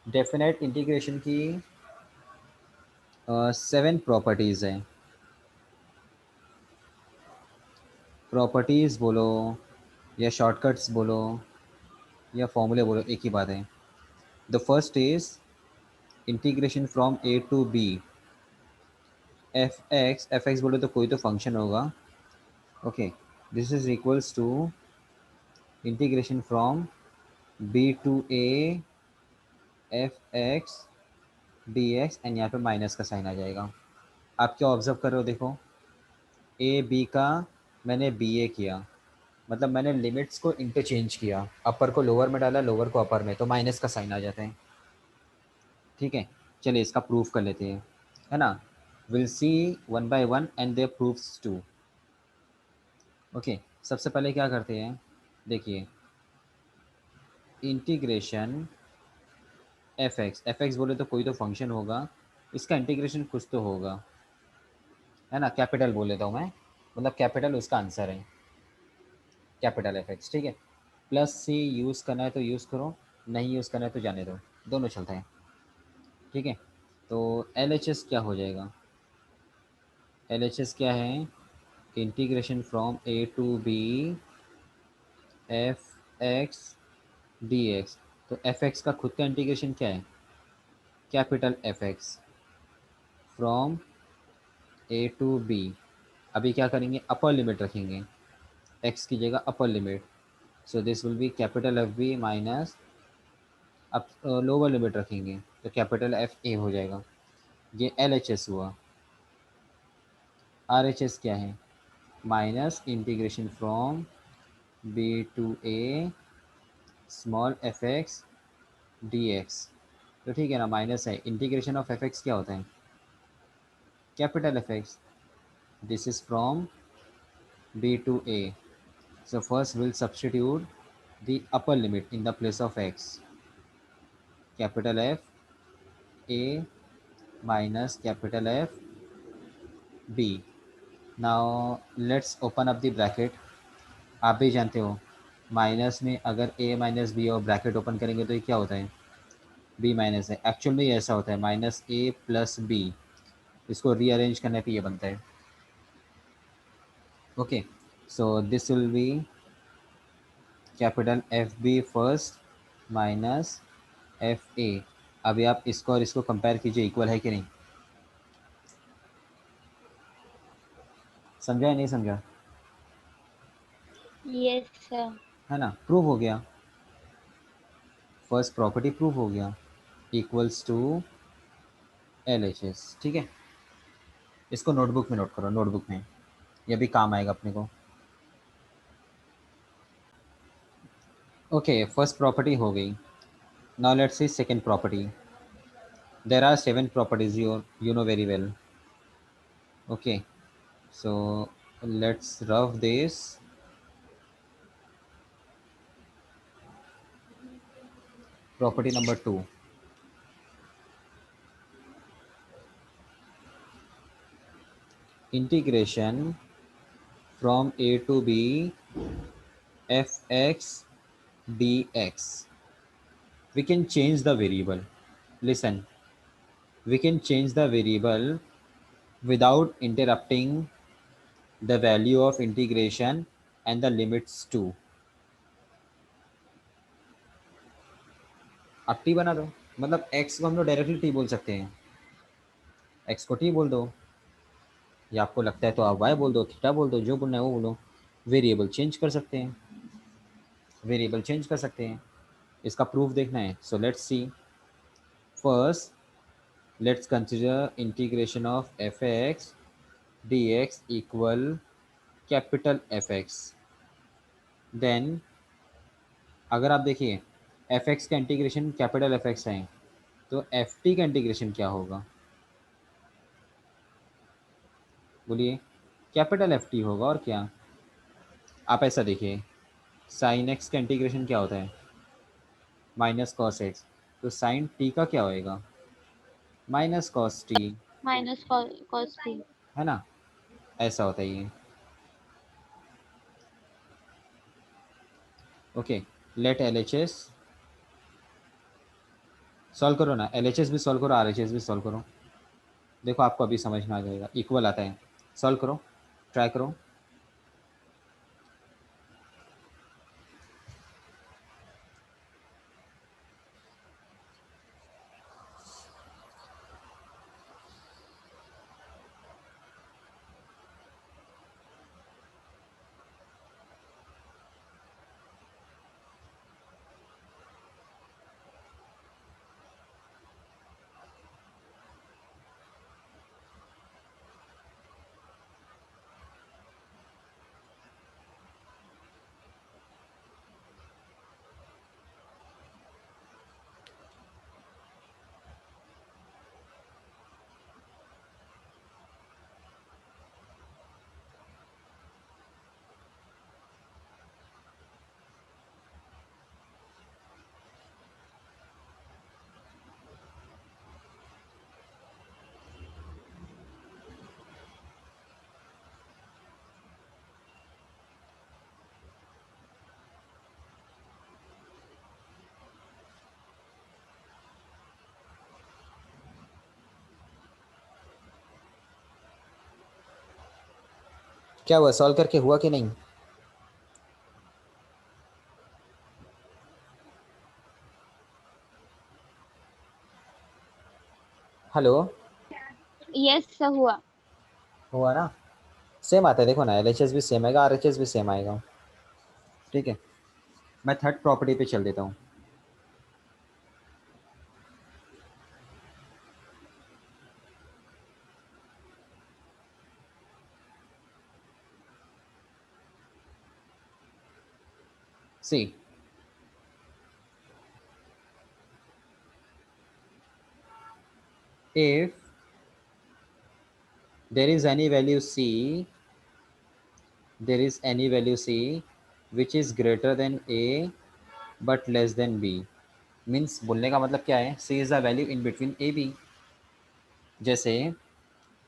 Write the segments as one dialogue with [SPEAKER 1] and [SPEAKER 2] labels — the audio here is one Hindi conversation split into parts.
[SPEAKER 1] डेफिनेट इंटीग्रेशन की 7 प्रॉपर्टीज़ हैं। प्रॉपर्टीज़ बोलो या शॉर्टकट्स बोलो या फॉर्मूले बोलो, एक ही बात है। The first is integration from a to b f x बोलो तो कोई तो फंक्शन होगा। Okay, this is equals to integration from b to A F x D x, and यहाँ पे माइनस का साइन आ जाएगा। आप क्या ऑब्जर्व कर रहे हो, देखो ए बी का मैंने बी ए किया, मतलब मैंने लिमिट्स को इंटरचेंज किया, अपर को लोअर में डाला, लोअर को अपर में, तो माइनस का साइन आ जाता है। ठीक है, चलिए इसका प्रूफ कर लेते हैं, है ना। Will see one by one and the proofs too. Okay, सबसे पहले क्या करते हैं, देखिए इंटीग्रेशन एफ एक्स बोले तो कोई तो फंक्शन होगा, इसका इंटीग्रेशन कुछ तो होगा, है ना। कैपिटल बोल लेता हूँ मैं, मतलब कैपिटल उसका आंसर है, कैपिटल एफ एक्स। ठीक है, प्लस सी यूज़ करना है तो यूज़ करो, नहीं यूज़ करना है तो जाने दो, दोनों चलते हैं। ठीक है, तो एल एच एस क्या हो जाएगा, एल एच एस क्या है, integration from a to b f x D x. तो एफ एक्स का खुद का इंटीग्रेशन क्या है, capital F x from a to b. अभी क्या करेंगे, अपर लिमिट रखेंगे, एक्स की जगह upper limit, so this will be capital F b minus, अब लोअर लिमिट रखेंगे तो कैपिटल एफ ए हो जाएगा। ये एल एच एस हुआ। आर एच एस क्या है, minus integration from b to a small f x D x. तो ठीक है ना, माइनस है, इंटीग्रेशन ऑफ एफ एक्स क्या होता है, capital F x. This is from b to a, so first we'll substitute the upper limit in the place of x, capital F A minus capital F B. Now let's open up the bracket. आप भी जानते हो माइनस में अगर a माइनस बी और ब्रैकेट ओपन करेंगे तो ये क्या होता है, b माइनस है। एक्चुअल में ये ऐसा होता है, माइनस a प्लस बी, इसको रीअरेंज करने पे ये बनता है। Okay, so this will be capital F b first minus f a. अभी आप इसको और इसको कंपेयर कीजिए, इक्वल है कि नहीं, समझा या नहीं समझा,
[SPEAKER 2] Yes, sir.
[SPEAKER 1] है ना। प्रूव हो गया, फर्स्ट प्रॉपर्टी प्रूव हो गया, equals to L H S. ठीक है, इसको नोटबुक में नोट करो, नोटबुक में ये भी काम आएगा अपने को। ओके, फर्स्ट प्रॉपर्टी हो गई। Now let's see second property. There are 7 properties, you know very well. Okay, so let's rough this. Property number 2, integration from a to b f x D x. We can change the variable. Listen, we can change the variable without interrupting the value of integration and the limits too. अब t बना दो, मतलब x को हम लोग डायरेक्टली t बोल सकते हैं, x को t बोल दो, या आपको लगता है तो आप y बोल दो, थीटा बोल दो, जो बोलना है वो बोलो। वेरिएबल चेंज कर सकते हैं, वेरिएबल चेंज कर सकते हैं। इसका प्रूफ देखना है, so let's see. First let's consider integration of f x D x equal capital F x. Then अगर आप देखिए एफ एक्स का इंटीग्रेशन कैपिटल एफ एक्स है, तो एफ टी का इंटीग्रेशन क्या होगा, बोलिए, कैपिटल एफ टी होगा, और क्या। आप ऐसा देखिए, साइन एक्स का इंटीग्रेशन क्या होता है, माइनस कॉस एक्स, तो साइन टी का क्या होएगा, minus cos t,
[SPEAKER 2] Minus cos t.
[SPEAKER 1] है ना। ऐसा होता है ये। Okay, let L H S solve करो ना, LHS भी सॉल्व करो, RHS भी सॉल्व करो, देखो आपको अभी समझ में आ जाएगा, इक्वल आता है। सॉल्व करो, ट्राई करो। क्या हुआ, सॉल्व करके हुआ कि नहीं? हेलो।
[SPEAKER 2] यस सर हुआ।
[SPEAKER 1] हुआ ना? सेम आता है, देखो ना, LHS भी सेम आएगा, RHS भी सेम आएगा। ठीक है, मैं थर्ड प्रॉपर्टी पे चल देता हूँ। सी, if there is any value C, there is any value C which is greater than A but less than B, means बोलने का मतलब क्या है, C is a value in between A B। जैसे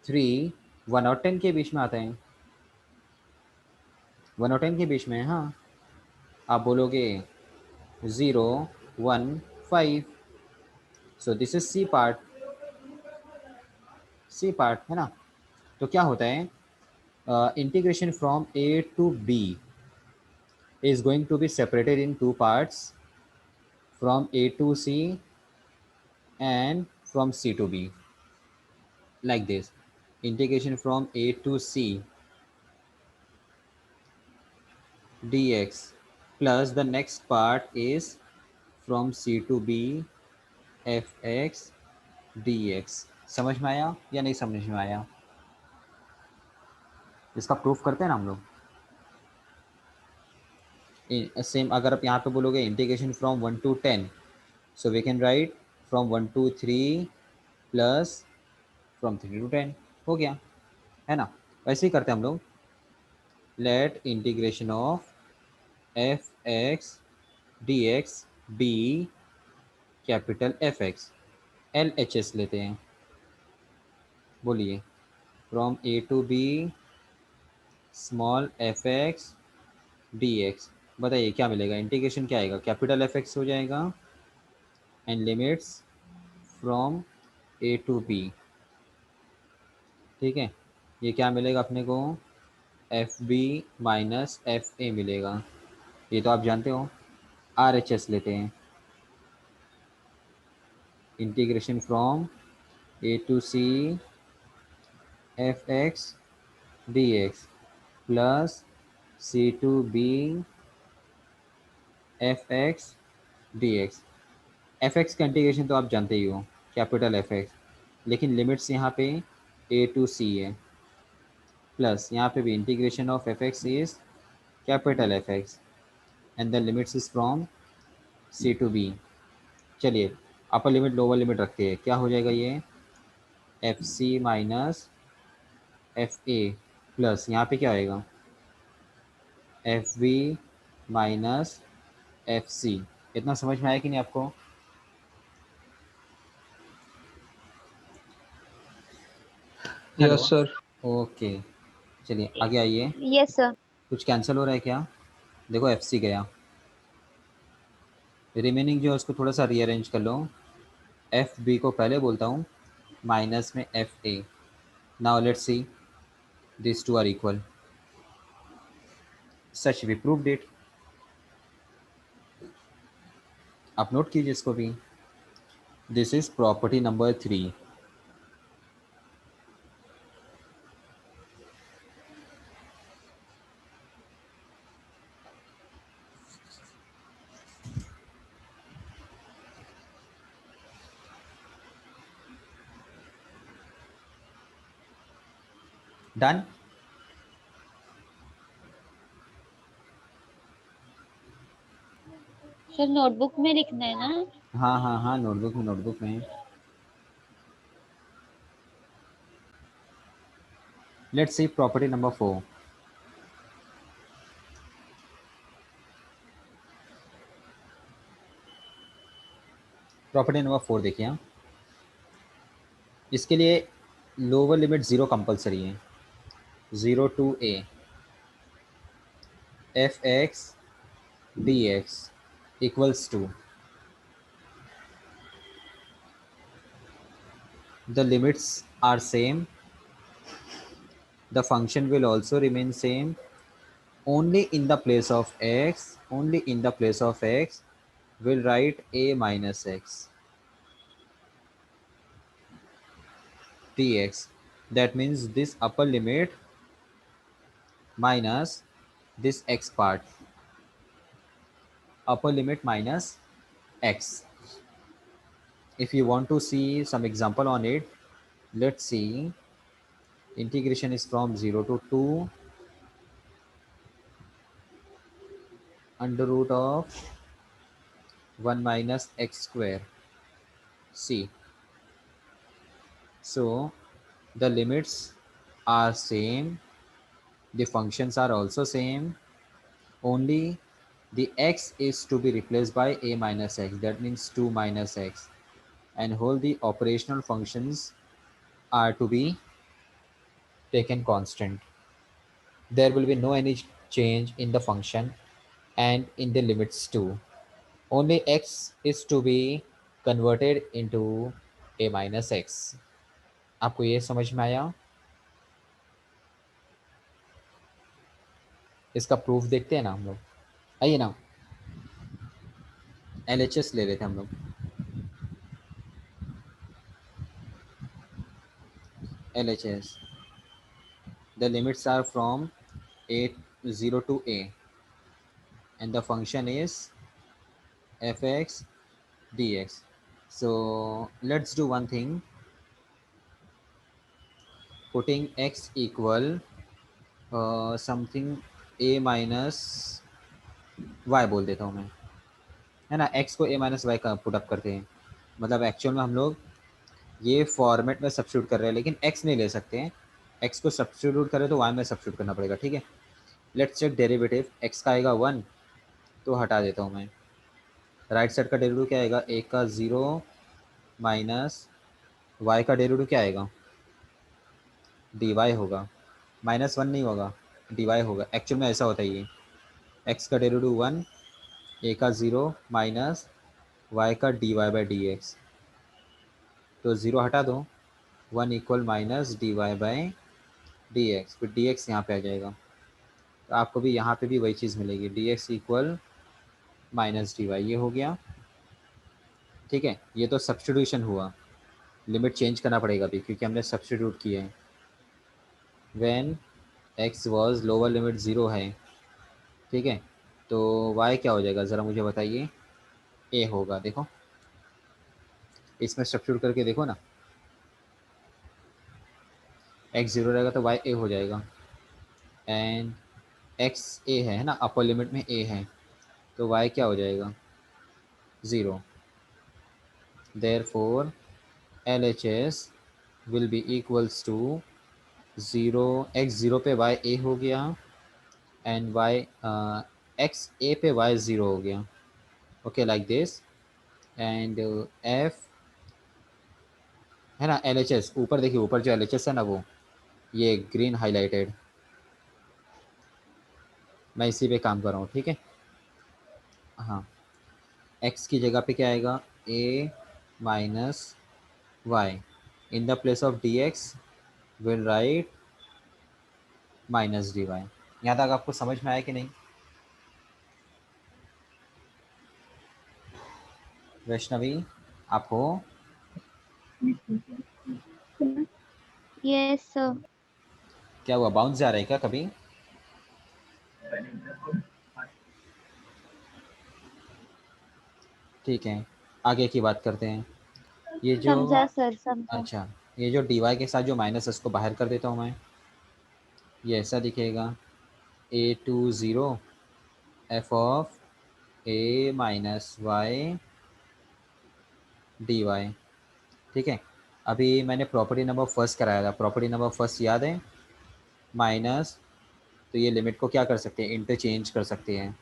[SPEAKER 1] 3 1 और 10 के बीच में आता है, 1 और 10 के बीच में, हाँ। आप बोलोगे 0 1 5, so this is C part, C part है ना। तो क्या होता है, integration from A to B is going to be separated in two parts, from A to C and from C to B, like this. Integration from A to C dx plus the next part is from C to B fx dx। समझ में आया या नहीं समझ में आया? इसका प्रूफ करते हैं ना हम लोग। सेम अगर आप यहाँ पे बोलोगे integration from 1 to 10, so we can write from 1 to 3 plus from 3 to 10, हो गया, है ना। वैसे ही करते हैं हम लोग। Let integration of f x D x be capital F x, L H S लेते हैं। बोलिए, from a to b small f x D x. बताइए क्या मिलेगा, इंटीग्रेशन क्या आएगा, कैपिटल एफ एक्स हो जाएगा, and limits from a to b. ठीक है, ये क्या मिलेगा अपने को, f b minus f a मिलेगा, ये तो आप जानते हो। आर एच एस लेते हैं, integration from a to c f x D x plus c to b f x D x. F x का इंटीग्रेशन तो आप जानते ही हो, कैपिटल एफ एक्स, लेकिन लिमिट्स यहाँ पे ए टू सी है, प्लस यहाँ पे भी integration of f x is capital F x and the limits is from c to b. चलिए, अपर लिमिट लोअर लिमिट रखते हैं, क्या हो जाएगा ये, f c minus f a plus यहाँ पे क्या आएगा, f b minus f c. इतना समझ में आया कि नहीं आपको? हेलो।
[SPEAKER 3] Yes sir.
[SPEAKER 1] ओके, चलिए आगे आइए।
[SPEAKER 2] Yes sir.
[SPEAKER 1] कुछ कैंसिल हो रहा है क्या? देखो FC गया, रिमेनिंग जो है उसको थोड़ा सा रीअरेंज कर लो। एफ बी को पहले बोलता हूँ, माइनस में f a. Now let's see, this two are equal. Such we proved it. आप नोट कीजिए इसको भी. दिस इज property number 3. Done.
[SPEAKER 2] Sir notebook में लिखना है ना?
[SPEAKER 1] हाँ हाँ हाँ, नोटबुक में, नोटबुक में. Let's see property number 4. Property number 4 देखिए. इसके लिए लोअर लिमिट 0 कंपलसरी है. 0 to A F x D x equals to, the limits are same, the function will also remain same, only in the place of x, only in the place of x will write a minus x dx. That means this upper limit minus this x part, upper limit minus x. If you want to see some example on it, let's see. Integration is from 0 to 2 under root of 1 minus x square. See, so the limits are same, the functions are also same, only the x is to be replaced by a minus x, that means 2 minus x, and whole the operational functions are to be taken constant. There will be no any change in the function and in the limits too. Only x is to be converted into a minus x. आपको ये समझ में आया? इसका प्रूफ देखते हैं ना हम लोग. आइए ना, LHS ले लेते हैं हम लोग. LHS, the limits are from a 0 to a, and the function is fx dx. So let's do one thing, putting x equal something a minus y बोल देता हूँ मैं, है ना. x को a माइनस वाई का पुट अप करते हैं, मतलब एक्चुअल में हम लोग ये फॉर्मेट में सब्स्टिट्यूट कर रहे हैं, लेकिन x नहीं ले सकते हैं. x को सब्स्टिट्यूट करें तो y में सब्स्टिट्यूट करना पड़ेगा. ठीक है, लेट्स चेक डेरिवेटिव. x का आएगा 1, तो हटा देता हूँ मैं. राइट साइड का डेरिवेटिव क्या आएगा, a का 0 माइनस y का डेरिवेटिव क्या आएगा, dy होगा. -1 नहीं होगा, dy होगा. एक्चुअल में ऐसा होता है ये, x का डेरिवेटिव 1, a का 0 माइनस y का dy बाई डी एक्स. तो 0 हटा दो, 1 equal minus d y by d x, फिर डी एक्स यहाँ पे आ जाएगा. तो आपको भी यहाँ पे भी वही चीज़ मिलेगी, d x equal minus d y. ये हो गया. ठीक है, ये तो सब्सटीट्यूशन हुआ. लिमिट चेंज करना पड़ेगा अभी, क्योंकि हमने सब्सटीट्यूट किया है. When x was lower limit 0 है. ठीक है, तो y क्या हो जाएगा ज़रा मुझे बताइए. a होगा. देखो इसमें सब्सटीट्यूट करके देखो ना, x 0 रहेगा तो y a हो जाएगा. एंड x a है ना, अपर लिमिट में a है, तो y क्या हो जाएगा, 0. Therefore LHS will be equals to 0, x 0 पे y a हो गया, एंड y x a पे y 0 हो गया. Okay, like this. And f है ना, LHS ऊपर देखिए, ऊपर जो LHS है ना, वो ये ग्रीन हाईलाइटेड, मैं इसी पे काम कर रहा हूँ. ठीक है, हाँ. x की जगह पे क्या आएगा, a minus y. In the place of d x will write minus d y. यहाँ तक आपको समझ में आया कि नहीं वैष्णवी? आपको
[SPEAKER 2] यस सर।
[SPEAKER 1] क्या हुआ, बाउंस जा रहा है क्या कभी? ठीक है, आगे की बात करते हैं. ये जो
[SPEAKER 2] समझा सर, समझा।
[SPEAKER 1] अच्छा, ये जो डी वाई के साथ जो माइनस है उसको बाहर कर देता हूँ मैं. ये ऐसा दिखेगा, a to zero f of a minus Y D y. ठीक है. अभी मैंने प्रॉपर्टी नंबर फर्स्ट कराया था, प्रॉपर्टी नंबर फर्स्ट याद है? माइनस, तो ये लिमिट को क्या कर सकते हैं, इंटरचेंज कर सकते हैं.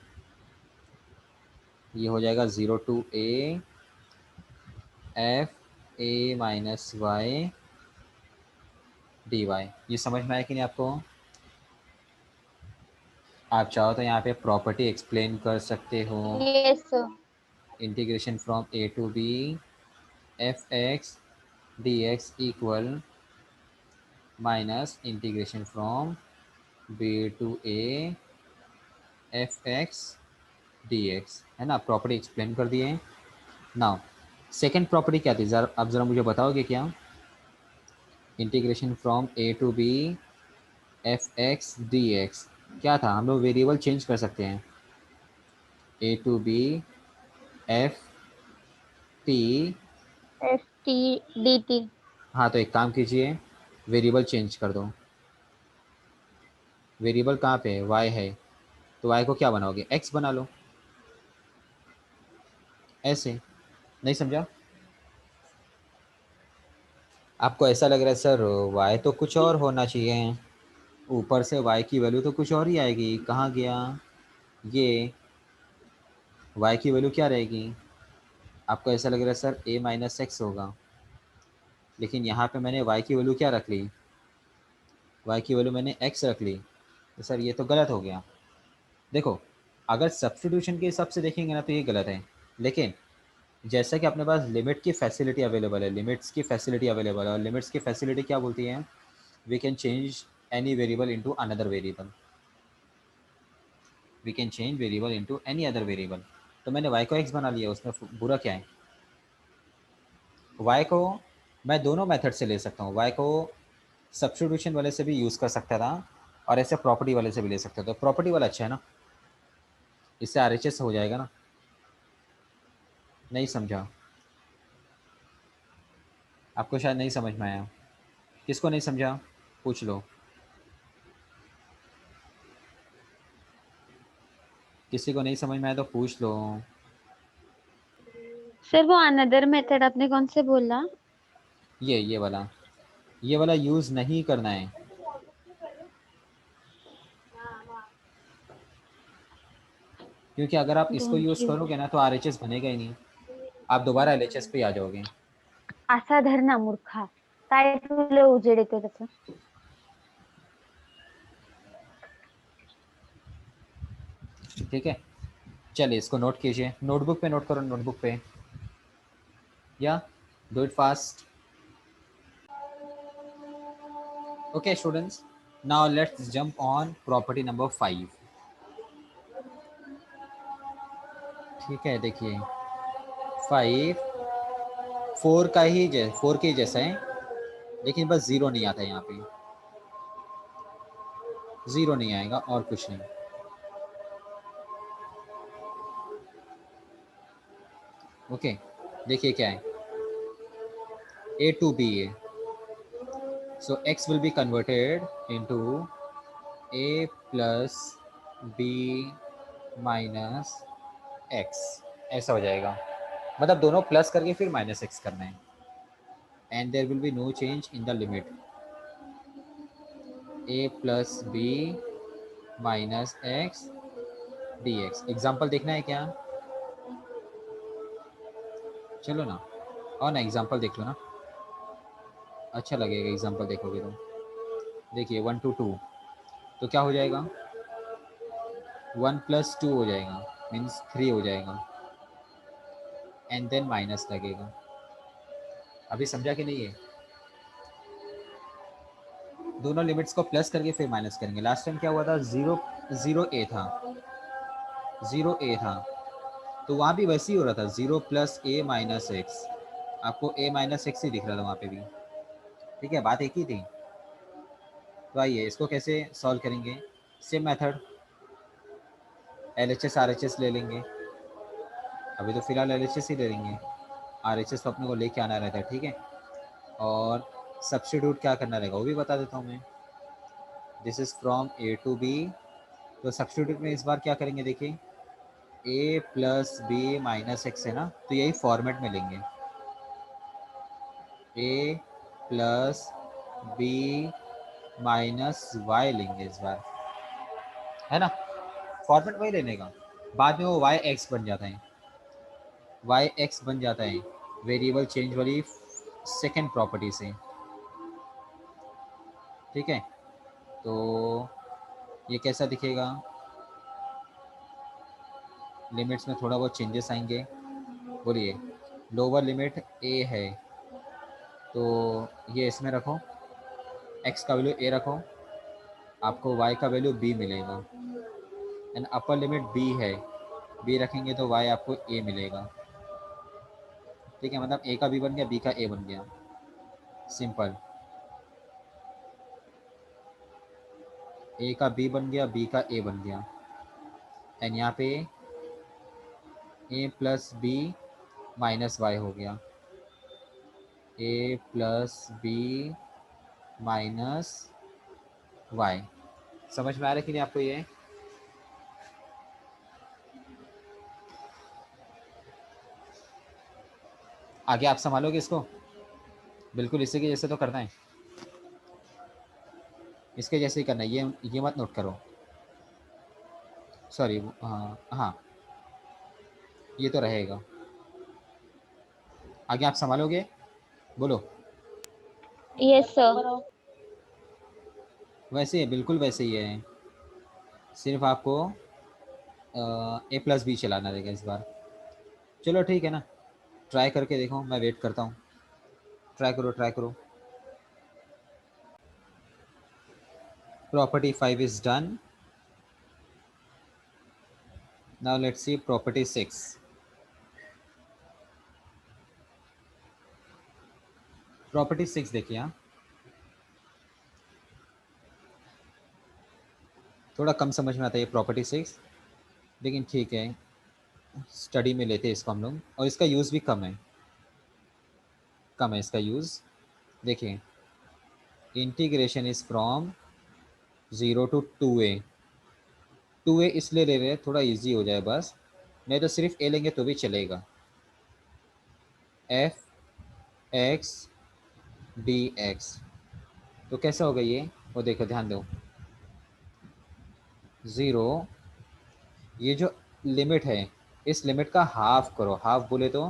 [SPEAKER 1] ये हो जाएगा zero to A f a minus Y D y. ये समझ में आया कि नहीं आपको? आप चाहो तो यहाँ पे प्रॉपर्टी एक्सप्लेन कर सकते हो.
[SPEAKER 2] Yes sir.
[SPEAKER 1] Integration from a to b f x D x equal minus integration from b to A F x D x, है ना. प्रॉपर्टी एक्सप्लेन कर दिए. नाउ सेकेंड प्रॉपर्टी क्या थी, जरा आप ज़रा मुझे बताओगे क्या? Integration from a to b f x D x क्या था? हम लोग वेरिएबल चेंज कर सकते हैं. A to b f t.
[SPEAKER 2] F t d t.
[SPEAKER 1] हाँ, तो एक काम कीजिए, वेरिएबल चेंज कर दो. वेरिएबल कहाँ पे है, वाई है, तो वाई को क्या बनाओगे, एक्स बना लो. ऐसे. नहीं समझा? आपको ऐसा लग रहा है सर वाई तो कुछ और होना चाहिए, ऊपर से वाई की वैल्यू तो कुछ और ही आएगी, कहाँ गया ये, वाई की वैल्यू क्या रहेगी? आपको ऐसा लग रहा है सर ए माइनस एक्स होगा, लेकिन यहाँ पे मैंने वाई की वैल्यू क्या रख ली, वाई की वैल्यू मैंने एक्स रख ली. तो सर ये तो गलत हो गया. देखो, अगर सब्स्टिट्यूशन के हिसाब से देखेंगे ना तो ये गलत है, लेकिन जैसा कि अपने पास लिमिट की फैसिलिटी अवेलेबल है, लिमिट्स की फैसिलिटी अवेलेबल है, और लिमिट्स की फैसिलिटी क्या बोलती है, we can change any variable into another variable. We can change variable into any other variable. तो मैंने y को x बना लिया, उसमें बुरा क्या है? y को मैं दोनों मेथड से ले सकता हूँ. y को सब्स्टिट्यूशन वाले से भी यूज़ कर सकता था, और ऐसे प्रॉपर्टी वाले से भी ले सकता था. तो प्रॉपर्टी वाला अच्छा है ना, इससे RHS हो जाएगा ना. नहीं समझा? आपको शायद नहीं समझ में आया. किसको नहीं समझा, पूछ लो. किसी को नहीं समझ में आया तो पूछ लो.
[SPEAKER 2] सर वो अनदर मेथड आपने कौन से बोला?
[SPEAKER 1] ये वाला यूज़ नहीं करना है. क्योंकि अगर आप इसको
[SPEAKER 2] डोंट
[SPEAKER 1] यूज़
[SPEAKER 2] यूज।
[SPEAKER 1] करोगे ना तो RHS बनेगा ही नहीं, आप दोबारा LHS पे आ जाओगे.
[SPEAKER 2] असा धर ना मूर्खा, काय तुला उजेड येतो त्याचा?
[SPEAKER 1] ठीक है, चलिए इसको नोट कीजिए, नोटबुक पे नोट करो, नोटबुक पे, या do it fast. Okay students, now let's jump on property number 5. ठीक है, देखिए 5 4 का ही 4 के ही जैसा है, लेकिन बस ज़ीरो नहीं आता है, यहाँ पे ज़ीरो नहीं आएगा और कुछ नहीं. ओके, देखिए क्या है, ए टू बी है, so x will be converted into a plus b minus x. ऐसा हो जाएगा, मतलब दोनों प्लस करके फिर माइनस एक्स करना है. And there will be no change in the limit, a plus b minus x D x. Example देखना है क्या? चलो ना, और ना एग्जाम्पल देख लो ना, अच्छा लगेगा एग्जाम्पल देखोगे तो. देखिए 1 to 2, तो क्या हो जाएगा, 1 प्लस 2 हो जाएगा, मीन्स 3 हो जाएगा, एंड देन माइनस लगेगा. अभी समझा कि नहीं है? दोनों लिमिट्स को प्लस करके फिर माइनस करेंगे। लास्ट टाइम क्या हुआ था, जीरो जीरो ए था, जीरो ए था, तो वहाँ भी वैसे ही हो रहा था, जीरो प्लस ए माइनस एक्स। आपको ए माइनस एक्स ही दिख रहा था वहाँ पे भी। ठीक है, बात एक ही थी। तो आइए इसको कैसे सॉल्व करेंगे। Same method, L H S R H S ले लेंगे। अभी तो फिलहाल एल एच एस ही ले लेंगे, आर एच एस तो अपने को लेके आना रहता है। ठीक है, और सब्स्टिट्यूट क्या करना रहेगा वो भी बता देता हूँ मैं। This is from a to b, तो सब्स्टिट्यूट में इस बार क्या करेंगे, देखिए a plus b minus x है ना, तो यही फॉर्मेट में लेंगे, a plus b minus y लेंगे इस बार, है ना। फॉर्मेट वही लेने का, बाद में वो वाई एक्स बन जाता है, वाई एक्स बन जाता है वेरिएबल चेंज वाली सेकेंड प्रॉपर्टी से। ठीक है, तो ये कैसा दिखेगा, लिमिट्स में थोड़ा बहुत चेंजेस आएंगे। बोलिए, लोअर लिमिट ए है तो ये इसमें रखो, एक्स का वैल्यू ए रखो, आपको वाई का वैल्यू बी मिलेगा। एंड अपर लिमिट बी है, बी रखेंगे तो वाई आपको ए मिलेगा। ठीक है, मतलब ए का बी बन गया, बी का ए बन गया, सिंपल। ए का बी बन गया, बी का ए बन गया। एंड यहाँ पे ए प्लस बी माइनस वाई हो गया, ए प्लस बी माइनस वाई। समझ में आ रहा है कि नहीं आपको ये? आगे आप संभालोगे इसको, बिल्कुल इसी के जैसे तो करना है, इसके जैसे ही करना है, ये मत नोट करो, सॉरी। हाँ हाँ, ये तो रहेगा। आगे आप संभालोगे, बोलो।
[SPEAKER 2] Yes sir.
[SPEAKER 1] वैसे ही है, बिल्कुल वैसे ही है, सिर्फ आपको ए प्लस बी चलाना रहेगा इस बार। चलो ठीक है ना, ट्राई करके देखो, मैं वेट करता हूँ। ट्राई करो, ट्राई करो। Property 5 is done. Now let's C property 6। Property 6 देखिए, यहाँ थोड़ा कम समझ में आता है ये प्रॉपर्टी 6, लेकिन ठीक है, स्टडी में लेते हैं इसको हम लोग, और इसका यूज़ भी कम है, कम है इसका यूज़। देखिए, integration is from 0 to 2a। 2a इसलिए ले रहे हैं थोड़ा इजी हो जाए बस, नहीं तो सिर्फ ए लेंगे तो भी चलेगा। एफ एक्स डी एक्स, तो कैसा होगा ये, वो देखो ध्यान दो। 0, ये जो लिमिट है, इस लिमिट का हाफ करो, हाफ बोले तो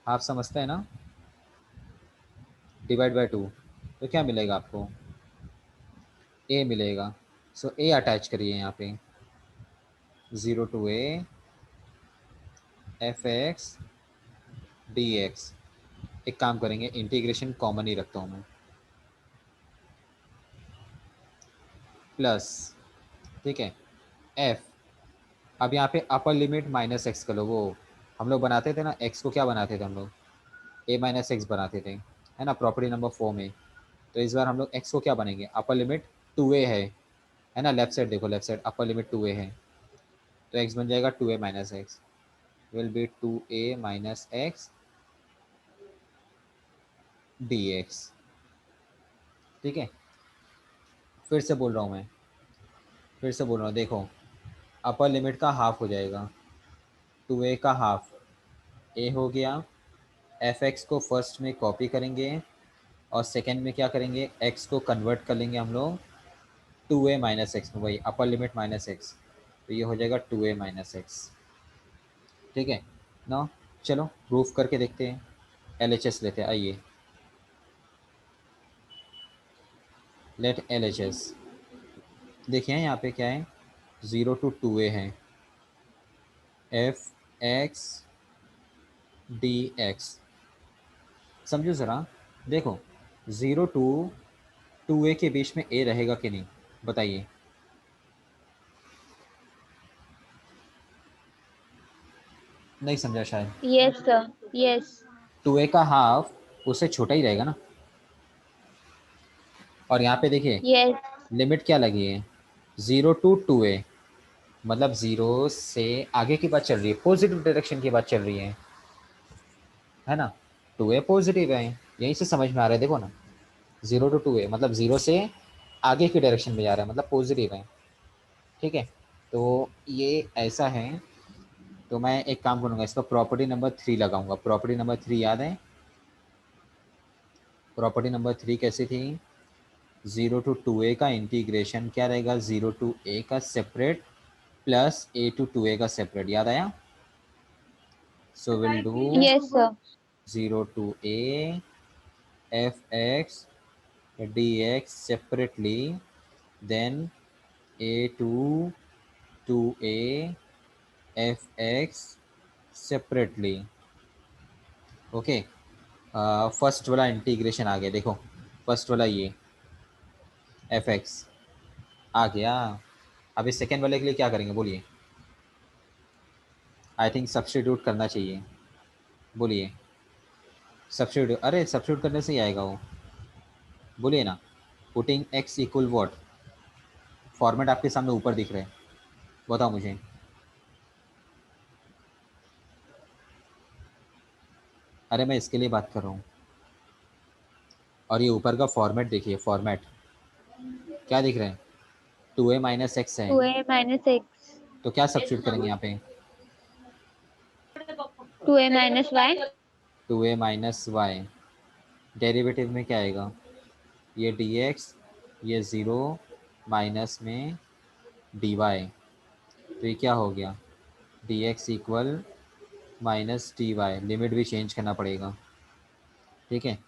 [SPEAKER 1] हाफ समझता है ना, डिवाइड बाय 2, तो क्या मिलेगा आपको, ए मिलेगा। सो ए अटैच करिए यहाँ पे, 0 to A F x D x. एक काम करेंगे, इंटीग्रेशन कॉमन ही रखता हूँ मैं, प्लस, ठीक है, एफ। अब यहाँ पे अपर लिमिट माइनस एक्स कर लो, वो हम लोग बनाते थे ना, एक्स को क्या बनाते थे हम लोग, ए माइनस एक्स बनाते थे, है ना, प्रॉपर्टी नंबर 4 में। तो इस बार हम लोग एक्स को क्या बनेंगे, अपर लिमिट 2a है ना, लेफ्ट साइड देखो, left side upper limit 2a है, तो एक्स बन जाएगा 2a minus x, will B 2a minus x D X. ठीक है, फिर से बोल रहा हूँ मैं, फिर से बोल रहा हूँ, देखो अपर लिमिट का हाफ हो जाएगा, 2a का हाफ a हो गया। एफ एक्स को फर्स्ट में कॉपी करेंगे, और सेकेंड में क्या करेंगे, एक्स को कन्वर्ट कर लेंगे हम लोग 2a माइनस एक्स में, वही अपर लिमिट माइनस एक्स, तो ये हो जाएगा 2a माइनस एक्स। ठीक है ना, चलो प्रूफ करके देखते हैं, एल एच एस लेते हैं, आइए लेट एल एच एस। देखिए यहाँ पे क्या है, 0 टू 2a है, एफ एक्स डी एक्स, समझो ज़रा, देखो 0 टू 2a के बीच में a रहेगा कि नहीं, बताइए। नहीं समझा शायद।
[SPEAKER 2] Yes sir, yes.
[SPEAKER 1] 2a का हाफ उससे छोटा ही रहेगा ना। और यहाँ पे देखिए
[SPEAKER 2] यस।
[SPEAKER 1] लिमिट क्या लगी है, 0 टू 2a, मतलब 0 से आगे की बात चल रही है, पॉजिटिव डायरेक्शन की बात चल रही है ना। 2a पॉजिटिव है, यहीं से समझ में आ रहा है, देखो ना। 0 टू 2a मतलब 0 से आगे की डायरेक्शन में जा रहा है, मतलब पॉजिटिव है। ठीक है, तो ये ऐसा है। तो मैं एक काम करूँगा, इसका प्रॉपर्टी नंबर 3 लगाऊंगा। प्रॉपर्टी नंबर 3 याद है? प्रॉपर्टी नंबर 3 कैसी थी? 0 टू 2a का इंटीग्रेशन क्या रहेगा, 0 टू a का separate plus a to 2a का सेपरेट, याद आया? So will do
[SPEAKER 2] yes sir.
[SPEAKER 1] 0 to a fx dx separately, then a to 2a fx separately। Okay, first वाला इंटीग्रेशन आ गया, देखो फर्स्ट वाला ये fx आ गया। अभी सेकेंड वाले के लिए क्या करेंगे बोलिए? आई थिंक सब्स्टिट्यूट करना चाहिए, बोलिए। सब्स्टिट्यूट, अरे सब्स्टिट्यूट करने से ही आएगा वो, बोलिए ना। Putting x equal what, format आपके सामने ऊपर दिख रहा है, बताओ मुझे। अरे मैं इसके लिए बात कर रहा हूँ। और ये ऊपर का फॉर्मेट देखिए, फॉर्मेट क्या दिख रहा है, 2a - x है।
[SPEAKER 2] 2a - x।
[SPEAKER 1] तो क्या सब्स्टिट्यूट करेंगे यहाँ पे?
[SPEAKER 2] 2a - y।
[SPEAKER 1] 2a - y, derivative में क्या आएगा, ये dx, ये 0 माइनस में dy, तो ये क्या हो गया, dx equal minus dy। Limit भी चेंज करना पड़ेगा, ठीक है।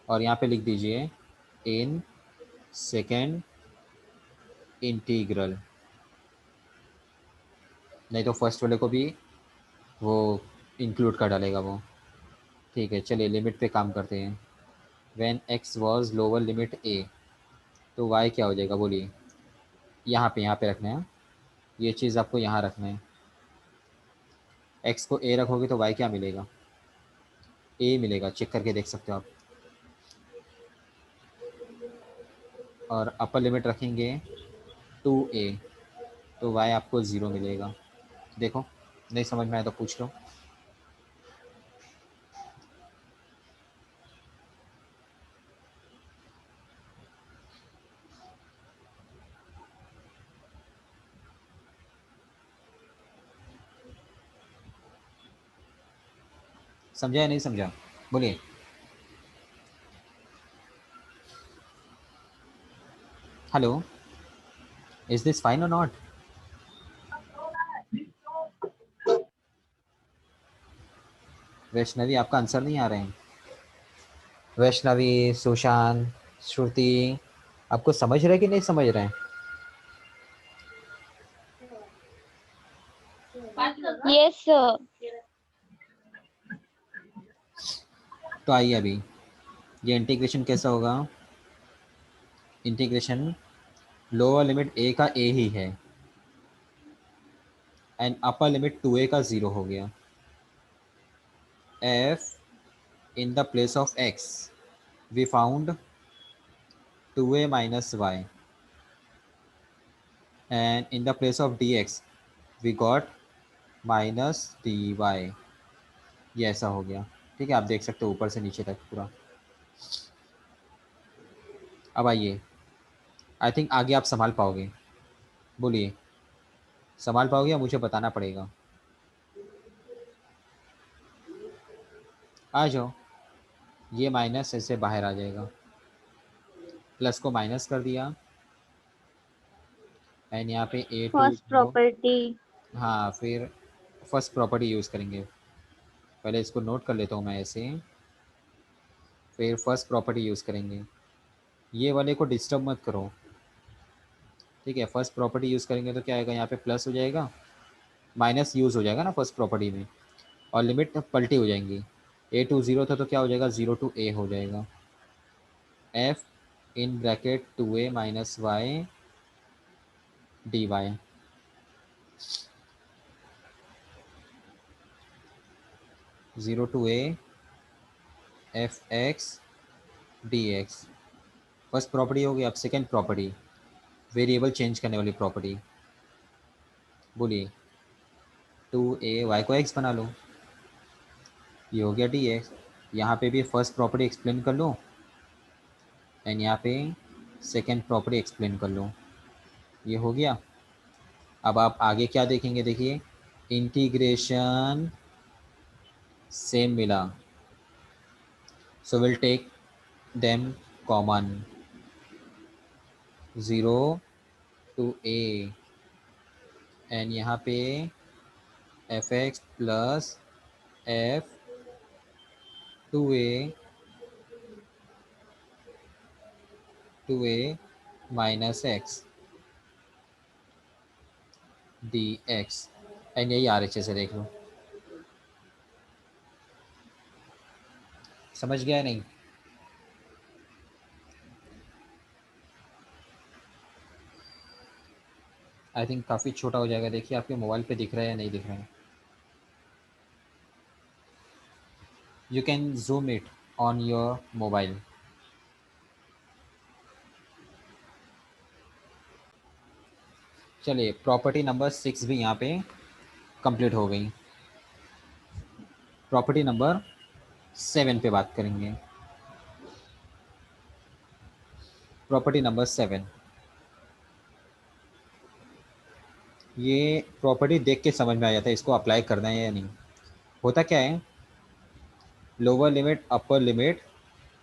[SPEAKER 1] और यहाँ पे लिख दीजिए इन सेकेंड इंटीग्रल, नहीं तो फर्स्ट वाले को भी वो इंक्लूड कर डालेगा वो। ठीक है, चलिए लिमिट पे काम करते हैं। When x was lower limit a, तो y क्या हो जाएगा बोलिए? यहाँ पे रखना है, ये चीज़ आपको यहाँ रखना है। x को a रखोगे तो y क्या मिलेगा, a मिलेगा, चेक करके देख सकते हो आप। और अपर लिमिट रखेंगे 2a, तो y आपको 0 मिलेगा। देखो, नहीं समझ में आया तो पूछ लो। समझा या नहीं समझा, बोलिए। हेलो, इज दिस फाइन और नॉट? वैष्णवी, आपका आंसर नहीं आ रहे हैं। वैष्णवी, सुशांत, श्रुति, आपको समझ रहे हैं कि नहीं समझ रहे हैं?
[SPEAKER 2] Yes sir.
[SPEAKER 1] तो आइए अभी, ये इंटीग्रेशन कैसा होगा, इंटीग्रेशन लोअर लिमिट a का a ही है, एंड अपर लिमिट 2a का 0 हो गया। f in the place of x we found 2a minus y, and in the place of dx we got minus dy। ये ऐसा हो गया, ठीक है। आप देख सकते हो ऊपर से नीचे तक पूरा। अब आइए, आई थिंक आगे आप संभाल पाओगे, बोलिए। संभाल पाओगे या मुझे बताना पड़ेगा? आ जाओ, ये माइनस ऐसे बाहर आ जाएगा, प्लस को माइनस कर दिया, एंड यहाँ पे
[SPEAKER 2] फर्स्ट
[SPEAKER 1] a2।
[SPEAKER 2] प्रॉपर्टी।
[SPEAKER 1] हाँ, फिर फर्स्ट प्रॉपर्टी यूज़ करेंगे। पहले इसको नोट कर लेता हूँ मैं ऐसे, फिर फर्स्ट प्रॉपर्टी यूज़ करेंगे। ये वाले को डिस्टर्ब मत करो, ठीक है। फर्स्ट प्रॉपर्टी यूज़ करेंगे तो क्या आएगा, यहाँ पे प्लस हो जाएगा, माइनस यूज़ हो जाएगा ना फर्स्ट प्रॉपर्टी में, और लिमिट पलटी हो जाएंगी। ए टू ज़ीरो था तो क्या हो जाएगा, ज़ीरो टू ए हो जाएगा। F in bracket to a minus Y D y. Zero to A F x D x. First property हो गई। अब सेकेंड प्रॉपर्टी, वेरिएबल चेंज करने वाली प्रॉपर्टी, बोलिए। टू ए वाई को एक्स बना लो, ये हो गया डी एक्स। यहाँ पे भी फर्स्ट प्रॉपर्टी एक्सप्लेन कर लो एंड यहाँ पे सेकेंड प्रॉपर्टी एक्सप्लेन कर लो, ये हो गया। अब आप आगे क्या देखेंगे, देखिए इंटीग्रेशन सेम मिला, so will take them common, zero to a and यहाँ पे f x plus f to a minus x D x. And यही आर एच से देख लो, समझ गया नहीं? आई थिंक काफ़ी छोटा हो जाएगा। देखिए आपके मोबाइल पे दिख रहा है या नहीं दिख रहा है। You can zoom it on your mobile. चलिए प्रॉपर्टी नंबर 6 भी यहाँ पे कंप्लीट हो गई। प्रॉपर्टी नंबर 7 पे बात करेंगे। प्रॉपर्टी नंबर 7, ये प्रॉपर्टी देख के समझ में आ जाता है इसको अप्लाई करना है या नहीं। होता क्या है, lower limit upper limit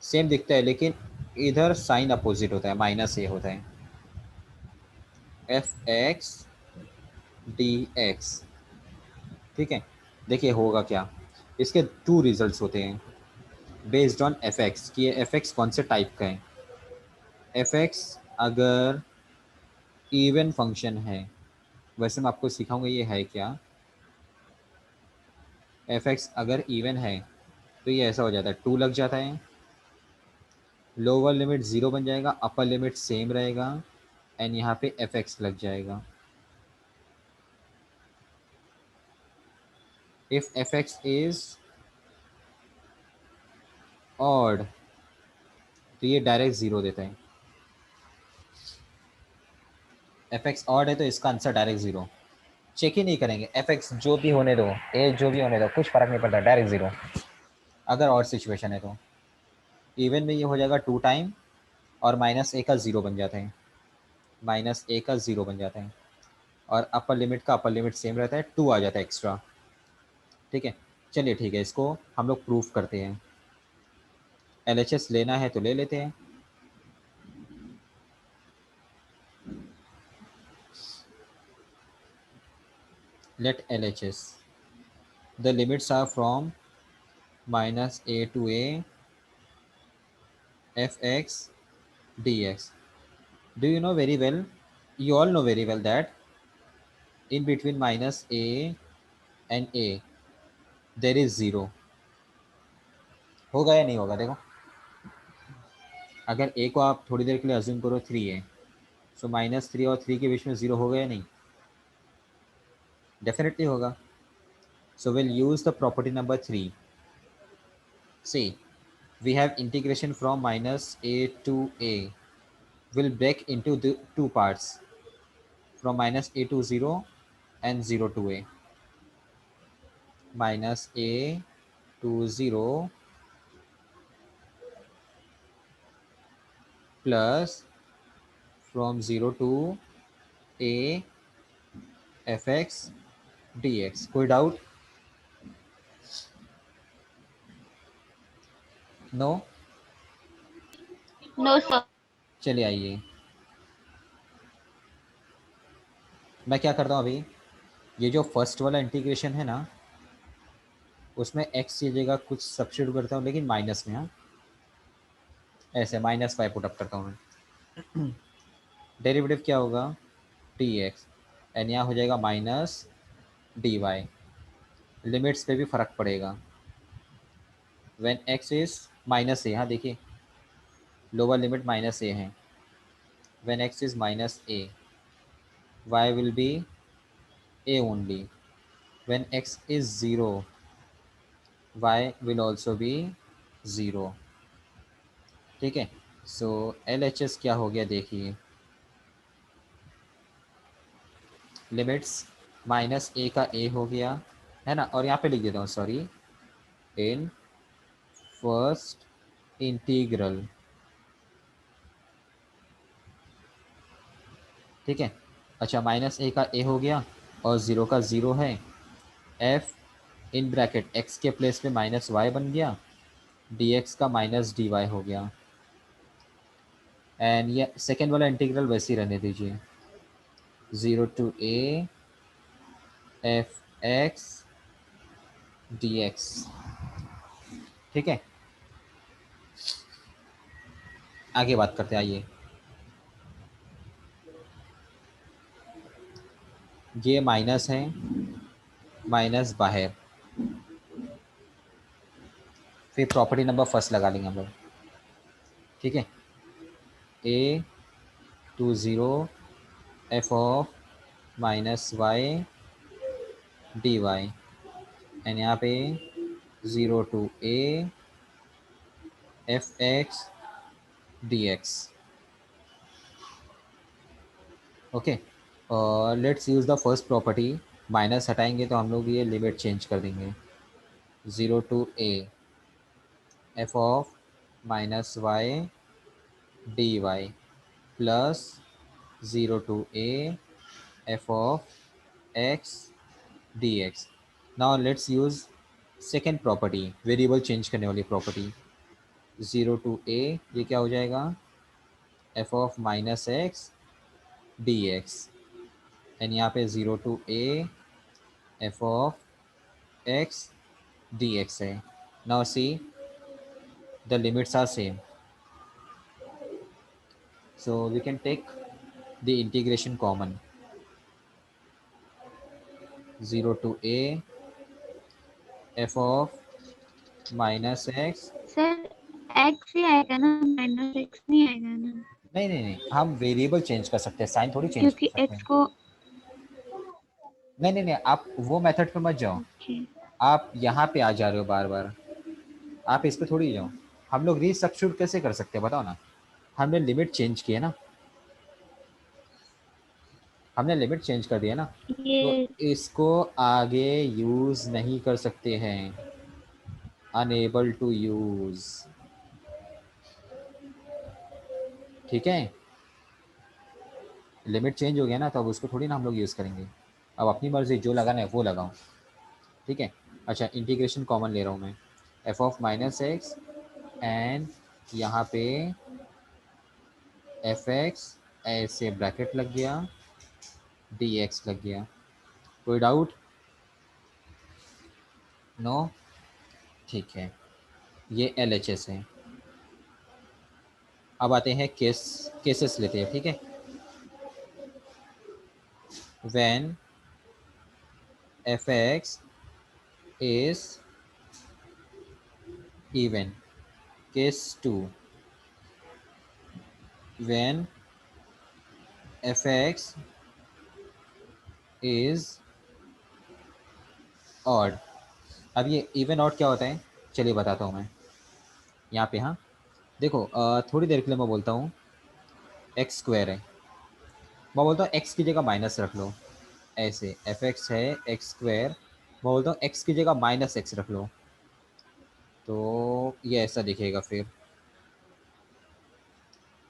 [SPEAKER 1] same दिखता है लेकिन इधर साइन अपोजिट होता है, माइनस ए होता है। एफ एक्स डी एक्स, ठीक है। देखिए होगा क्या, इसके टू रिजल्ट्स होते हैं बेस्ड ऑन एफ एक्स, कि ये एफ एक्स कौन से टाइप का है। एफ एक्स अगर इवन फंक्शन है, वैसे मैं आपको सिखाऊंगा ये है क्या। एफ एक्स अगर इवन है तो ये ऐसा हो जाता है, टू लग जाता है, लोअर लिमिट ज़ीरो बन जाएगा, अपर लिमिट सेम रहेगा एंड यहाँ पे एफ एक्स लग जाएगा। If F x is odd तो ये डायरेक्ट ज़ीरो देता है। एफ एक्स ऑड है तो इसका आंसर डायरेक्ट ज़ीरो, चेक ही नहीं करेंगे, एफ एक्स जो भी होने दो, ए जो भी होने दो, कुछ फर्क नहीं पड़ता, डायरेक्ट ज़ीरो। अगर और सिचुएशन है तो इवन में ये हो जाएगा टू टाइम और माइनस ए का ज़ीरो बन जाता है, माइनस ए का ज़ीरो बन जाता है और अपर लिमिट का अपर लिमिट सेम रहता है, टू आ जाता है एक्स्ट्रा, ठीक है। चलिए ठीक है, इसको हम लोग प्रूफ करते हैं। एल एच एस लेना है तो ले लेते हैं। Let L H S, the limits are from minus a to A F x D x. Do you know very well, you all know very well that in between minus a and a there is zero। होगा या नहीं होगा, देखो अगर a को आप थोड़ी देर के लिए अज्यूम करो थ्री है, सो माइनस थ्री और थ्री के बीच में जीरो होगा या नहीं, डेफिनेटली होगा। So will use the property number 3। See we have integration from minus a to a will break into the two parts, from minus a to 0 and 0 to a, minus a to 0 plus from 0 to a F x D X. कोई डाउट? नो?
[SPEAKER 2] No sir.
[SPEAKER 1] चलिए आइए, मैं क्या करता हूँ अभी, ये जो फर्स्ट वाला इंटीग्रेशन है ना, उसमें एक्स की जगह कुछ सब्स्टिट्यूट करता हूँ लेकिन माइनस में, हाँ ऐसे माइनस वाई पुट अप करता हूँ मैं। डेरिवेटिव क्या होगा, डी एक्स एंड यहाँ हो जाएगा माइनस डी वाई। लिमिट्स पे भी फर्क पड़ेगा, व्हेन एक्स इज माइनस ए, हाँ देखिए लोअर लिमिट माइनस ए है, when x is minus A y will be a only, when x is 0 y will also be 0। ठीक है, सो एल एच एस क्या हो गया देखिए, लिमिट्स माइनस ए का ए हो गया है ना, और यहाँ पे लिख देता हूँ सॉरी, इन फर्स्ट इंटीग्रल। ठीक है, अच्छा माइनस ए का ए हो गया और ज़ीरो का ज़ीरो है, एफ इन ब्रैकेट एक्स के प्लेस पे माइनस वाई बन गया, डी एक्स का माइनस डी वाई हो गया, एंड ये सेकेंड वाला इंटीग्रल वैसे ही रहने दीजिए, 0 to A F x D X. ठीक है, आगे बात करते हैं आइए। ये माइनस है, माइनस बाहर, फिर प्रॉपर्टी नंबर फर्स्ट लगा लेंगे हम लोग। ठीक है, a to zero f of minus Y D y, and यहाँ पे 0 to A F x D x. Okay, और let's use the first property, minus हटाएंगे तो हम लोग ये लिमिट चेंज कर देंगे, 0 to A F of minus Y D Y plus 0 to A F of x D X. Now let's use second property, variable change करने वाली प्रॉपर्टी, 0 टू ए ये क्या हो जाएगा, f of minus x D x, and यहाँ पे 0 to A F of x D x है। Now see the limits are same, so we can take the integration common, 0 to a f of minus x.
[SPEAKER 2] Sir x ही आएगा ना, माइनस एक्स नहीं आएगा ना,
[SPEAKER 1] नहीं नहीं नहीं, हम वेरिएबल चेंज कर सकते हैं, साइन थोड़ी चेंज कर
[SPEAKER 2] क्योंकि
[SPEAKER 1] सकते
[SPEAKER 2] एक्स
[SPEAKER 1] हैं।
[SPEAKER 2] को।
[SPEAKER 1] नहीं नहीं नहीं, आप वो मेथड पे मत जाओ,
[SPEAKER 2] ओके।
[SPEAKER 1] आप यहाँ पे आ जा रहे हो बार बार, आप इस पे थोड़ी जाओ। हम लोग रीसब्स्टिट्यूट कैसे कर सकते हैं बताओ ना, हमने लिमिट चेंज की है ना, हमने लिमिट चेंज कर दिया ना, तो
[SPEAKER 2] ये
[SPEAKER 1] इसको आगे यूज़ नहीं कर सकते हैं, अनएबल टू यूज़। ठीक है, लिमिट चेंज हो गया ना, तो अब उसको थोड़ी ना हम लोग यूज़ करेंगे, अब अपनी मर्ज़ी जो लगाना है वो लगाओ। ठीक है, अच्छा इंटीग्रेशन कॉमन ले रहा हूँ मैं, F of minus x and यहाँ पे एफ एक्स ऐसे ब्रैकेट लग गया, डी एक्स लग गया, कोई डाउट? नो, ठीक है, ये एल एच एस है। अब आते हैं केसेस लेते हैं। ठीक है, when F x is even, case two, when F x is odd. अब ये इवन ऑड क्या होता है, चलिए बताता हूँ मैं यहाँ पे। हाँ देखो, थोड़ी देर के लिए मैं बोलता हूँ एक्स स्क्वायर है, मैं बोलता हूँ एक्स की जगह माइनस रख लो, ऐसे एफ एक्स है एक्स स्क्वायर, मैं बोलता हूँ एक्स की जगह माइनस एक्स रख लो, तो ये ऐसा दिखेगा फिर।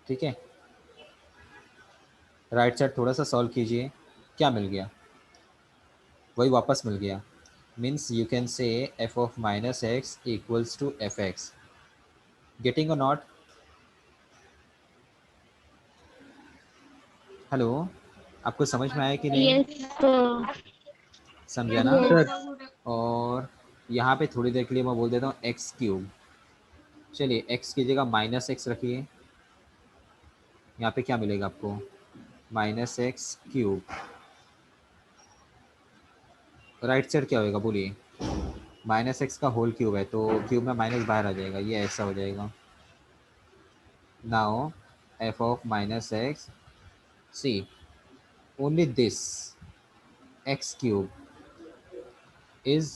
[SPEAKER 1] ठीक है, राइट साइड थोड़ा सा सॉल्व कीजिए, क्या मिल गया, वही वापस मिल गया, means you can say F of minus X equals to F X. Getting और नॉट? हेलो, आपको समझ में आया कि नहीं?
[SPEAKER 2] यस।
[SPEAKER 1] समझा ना?
[SPEAKER 2] यस।
[SPEAKER 1] और यहाँ पे थोड़ी देर के लिए मैं बोल देता हूँ एक्स क्यूब, चलिए एक्स की जगह माइनस एक्स रखिए, यहाँ पे क्या मिलेगा आपको, minus x cube, right side क्या होएगा बोलिए, माइनस एक्स का होल क्यूब है तो क्यूब में माइनस बाहर आ जाएगा, ये ऐसा हो जाएगा. Now F of minus X, see only this X cube is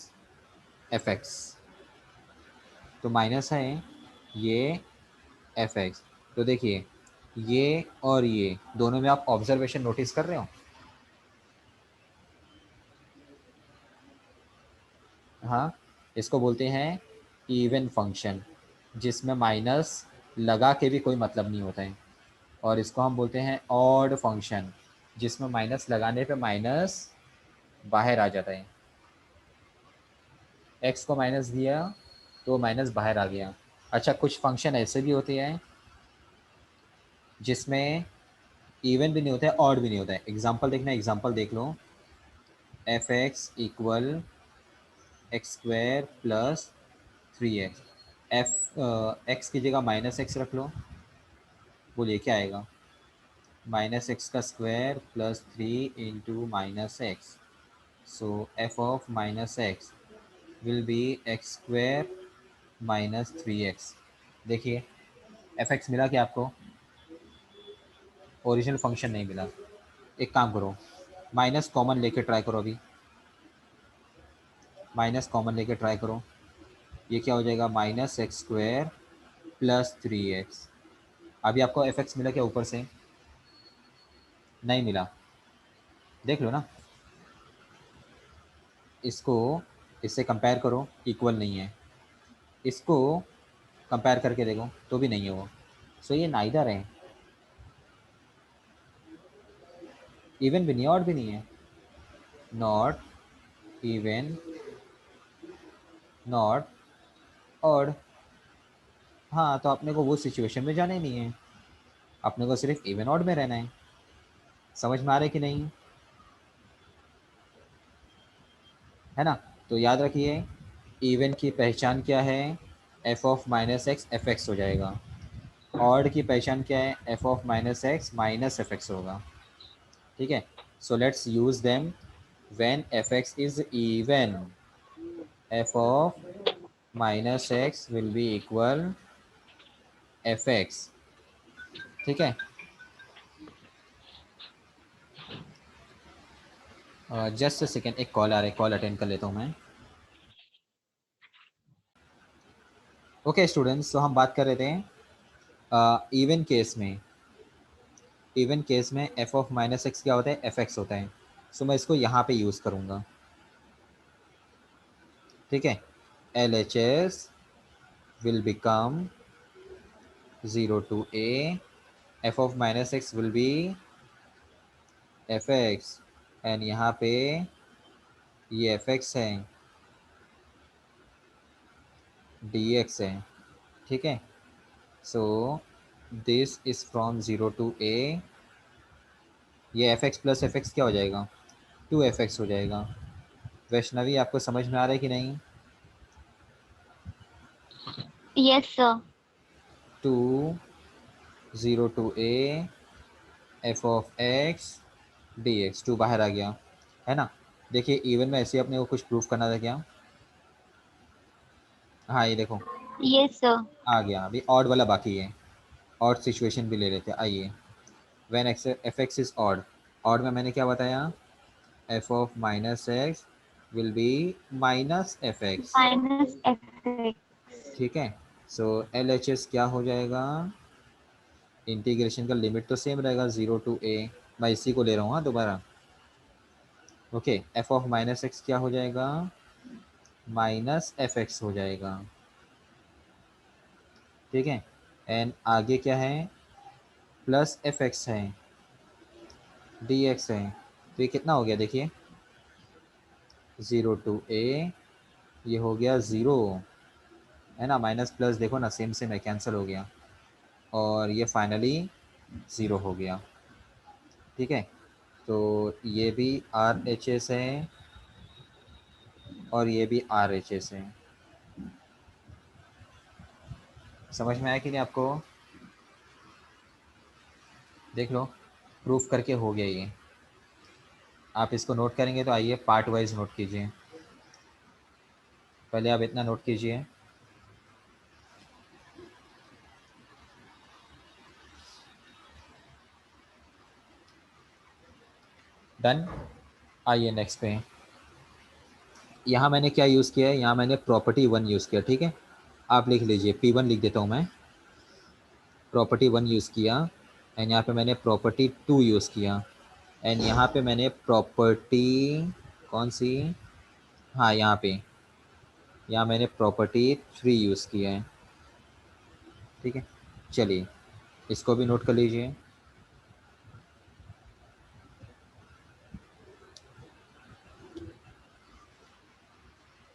[SPEAKER 1] F X. तो माइनस है ये एफ एक्स. तो देखिए ये और ये दोनों में आप ऑब्जर्वेशन नोटिस कर रहे हो. हाँ, इसको बोलते हैं इवन फंक्शन, जिसमें माइनस लगा के भी कोई मतलब नहीं होता है. और इसको हम बोलते हैं ऑड फंक्शन, जिसमें माइनस लगाने पे माइनस बाहर आ जाता है. एक्स को माइनस दिया तो माइनस बाहर आ गया. अच्छा, कुछ फंक्शन ऐसे भी होते हैं जिसमें इवन भी नहीं होता है, ऑड भी नहीं होता है. एग्जाम्पल देखना, एग्जाम्पल देख लो. F x equal x square plus 3x. F x की जगह माइनस एक्स रख लो. बोलिए क्या आएगा. माइनस एक्स का square plus 3 minus x. So f of minus x will be x square minus 3x. देखिए एफ एक्स मिला क्या आपको. ओरिजिनल फंक्शन नहीं मिला. एक काम करो, माइनस कॉमन लेके ट्राई करो. अभी माइनस कॉमन लेके ट्राई करो. ये क्या हो जाएगा, minus x square plus 3x. अभी आपको एफ एक्स मिला क्या ऊपर से. नहीं मिला. देख लो ना, इसको इससे कंपेयर करो, इक्वल नहीं है. इसको कंपेयर करके देखो तो भी नहीं है वो. सो ये नाइदर है, इवन भी नहीं है ऑड भी नहीं है. Not even not odd. हाँ, तो अपने को वो सिचुएशन में जाना ही नहीं है, अपने को सिर्फ इवन ऑड में रहना है. समझ में आ रहा है कि नहीं, है ना. तो याद रखिए इवन की पहचान क्या है, F of minus x f x हो जाएगा. ऑड की पहचान क्या है, F of minus x minus F x होगा. ठीक है. So let's use them. When F x is even, F of minus x will B equal F x. ठीक है. जस्ट अ सेकेंड, एक कॉल आ रहा है, कॉल अटेंड कर लेता हूँ मैं. ओके स्टूडेंट्स, तो हम बात कर रहे थे इवन केस में. इवन केस में एफ ऑफ माइनस एक्स क्या होता है, एफ एक्स होता है. सो मैं इसको यहाँ पे यूज़ करूँगा. ठीक है. L H S will become 0 to a. F of minus x will B f x. And यहाँ पे ये एफ एक्स है, डी एक्स है. ठीक है. सो this is from 0 to a. ये F x plus F x क्या हो जाएगा, 2f(x) हो जाएगा. वैष्णवी आपको समझ में आ रहा है कि नहीं.
[SPEAKER 2] Yes sir.
[SPEAKER 1] 2 0 to a F of x D x. 2 बाहर आ गया, है ना. देखिए इवन में ऐसे अपने को कुछ प्रूफ करना था क्या. हाँ ये देखो
[SPEAKER 2] यस सर.
[SPEAKER 1] आ गया. अभी ऑड वाला बाकी है, ऑड सिचुएशन भी ले लेते हैं. आइए. When x f x is odd. Odd में मैंने क्या बताया, F of minus x will B minus F x.
[SPEAKER 2] Minus F.
[SPEAKER 1] ठीक है. सो एल एच एस क्या हो जाएगा, इंटीग्रेशन का लिमिट तो सेम रहेगा 0 to a. मैं इसी को ले रहा हूँ हाँ दोबारा. Okay. F of minus x क्या हो जाएगा, माइनस एफ एक्स हो जाएगा. ठीक है. एंड आगे क्या है, प्लस एफ एक्स है, डी एक्स है. तो ये कितना हो गया देखिए, 0 to a. ये हो गया 0, है ना. माइनस प्लस देखो ना, सेम सेम है, कैंसिल हो गया. और ये फाइनली 0 हो गया. ठीक है. तो ये भी आर एच एस है और ये भी आर एच एस है. समझ में आया कि नहीं आपको. देख लो, प्रूफ करके हो गया ये. आप इसको नोट करेंगे तो आइए पार्ट वाइज नोट कीजिए. पहले आप इतना नोट कीजिए। डन। आइए नेक्स्ट पे। यहाँ मैंने क्या यूज़ किया है, यहाँ मैंने प्रॉपर्टी 1 यूज़ किया, ठीक है। आप लिख लीजिए, P1 लिख देता हूँ मैं। प्रॉपर्टी 1 यूज़ किया, एंड यहाँ पे मैंने प्रॉपर्टी 2 यूज़ किया, एंड यहाँ पे मैंने प्रॉपर्टी कौन सी, हाँ यहाँ पे, यहाँ मैंने प्रॉपर्टी 3 यूज़ किया है, ठीक है। चलिए इसको भी नोट कर लीजिए।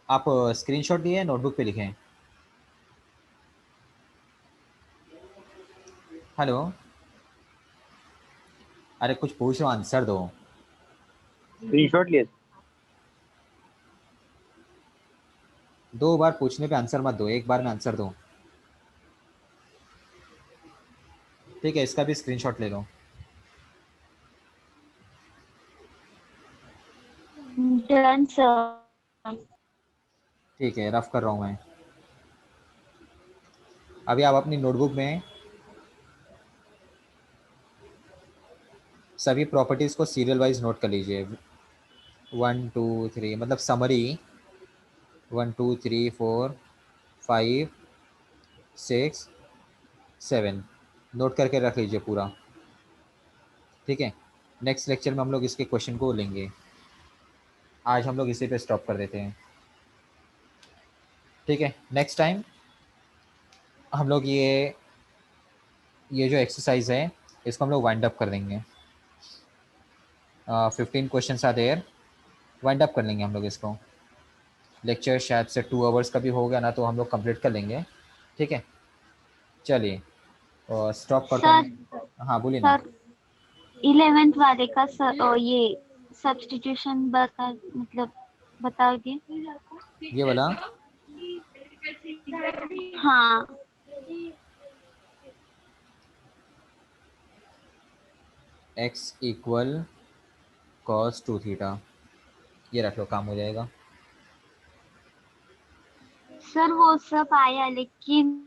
[SPEAKER 1] आप स्क्रीनशॉट लिए नोटबुक पे लिखें। हेलो, अरे कुछ पूछ रहा हूँ, आंसर दो।
[SPEAKER 3] स्क्रीनशॉट लिए।
[SPEAKER 1] 2 बार पूछने पे आंसर मत दो, एक बार में आंसर दो, ठीक है। इसका भी स्क्रीनशॉट ले लो।
[SPEAKER 2] Done sir.
[SPEAKER 1] ठीक है, रफ कर रहा हूँ मैं। अभी आप अपनी नोटबुक में सभी प्रॉपर्टीज़ को सीरियल वाइज नोट कर लीजिए। 1 2 3 मतलब समरी, 1 2 3 4 5 6 7 नोट करके रख लीजिए पूरा, ठीक है। नेक्स्ट लेक्चर में हम लोग इसके क्वेश्चन को लेंगे। आज हम लोग इसी पे स्टॉप कर देते हैं, ठीक है। नेक्स्ट टाइम हम लोग ये जो एक्सरसाइज है इसको हम लोग वाइंड अप कर देंगे। 15 question are there, wind up कर लेंगे हम लोग इसको। लेक्चर शायद से 2 आवर्स का भी हो गया ना, तो हम लोग कंप्लीट कर लेंगे, ठीक है। चलिए स्टॉप करता
[SPEAKER 2] सर
[SPEAKER 1] हूँ। हाँ बोलिए ना।
[SPEAKER 2] सर 11th वाले का सर ये सब्स्टिट्यूशन मतलब बताओगे?
[SPEAKER 1] ये वाला
[SPEAKER 2] हाँ।
[SPEAKER 1] x इक्वल cos 2 थीटा, ये रख लो, काम हो जाएगा।
[SPEAKER 2] सर वो सब आया, लेकिन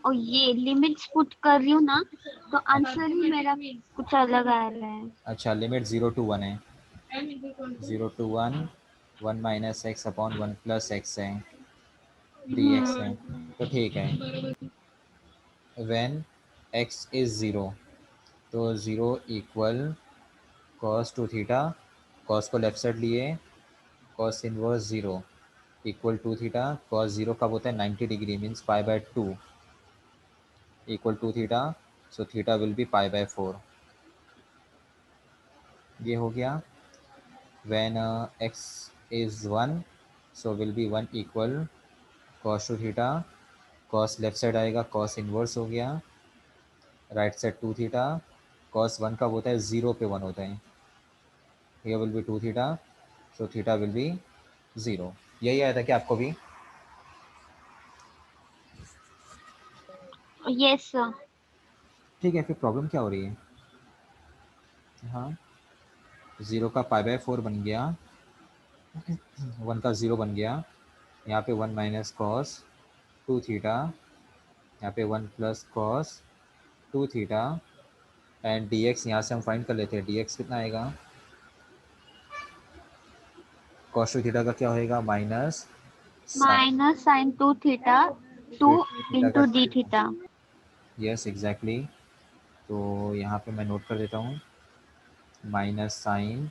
[SPEAKER 2] ये लिमिट्स पुट कर रही हूँ ना, तो आंसर ही मेरा कुछ अलग आ रहा है।
[SPEAKER 1] अच्छा, लिमिट 0 to 1 है, 0 to 1, 1 minus x upon 1 plus x है, डी एक्स है। तो ठीक है, व्हेन x इज 0, तो 0 इक्वल cos 2 थीटा, cos को लेफ्ट साइड लिए, cos inverse 0 equal 2 theta. cos 0 कब होता है, 90 degree, means pi by 2 equal 2 theta, so theta will be pi by 4। ये हो गया। When x is 1, so will be 1 equal cos 2 theta, cos left side आएगा, cos इनवर्स हो गया, राइट साइड 2 थीटा। cos 1 कब होता है, 0 पे 1 होता है, here will be 2 theta, so theta will be 0। यही आया था कि आपको भी?
[SPEAKER 2] Yes sir.
[SPEAKER 1] ठीक है, फिर प्रॉब्लम क्या हो रही है? हाँ, 0 का पाई बाय 4 बन गया, 1 का 0 बन गया, यहाँ पे 1 माइनस कॉस 2 थीटा, यहाँ पे 1 plus cos 2 theta, and D x यहाँ से हम फाइंड कर लेते हैं। डी एक्स कितना आएगा, कॉस 2 थीटा का क्या होएगा, minus sine
[SPEAKER 2] minus sine 2 theta 2
[SPEAKER 1] 2 theta का
[SPEAKER 2] into d
[SPEAKER 1] theta.
[SPEAKER 2] Theta.
[SPEAKER 1] Yes exactly. तो यहाँ पे मैं नोट कर देता हूँ, माइनस साइन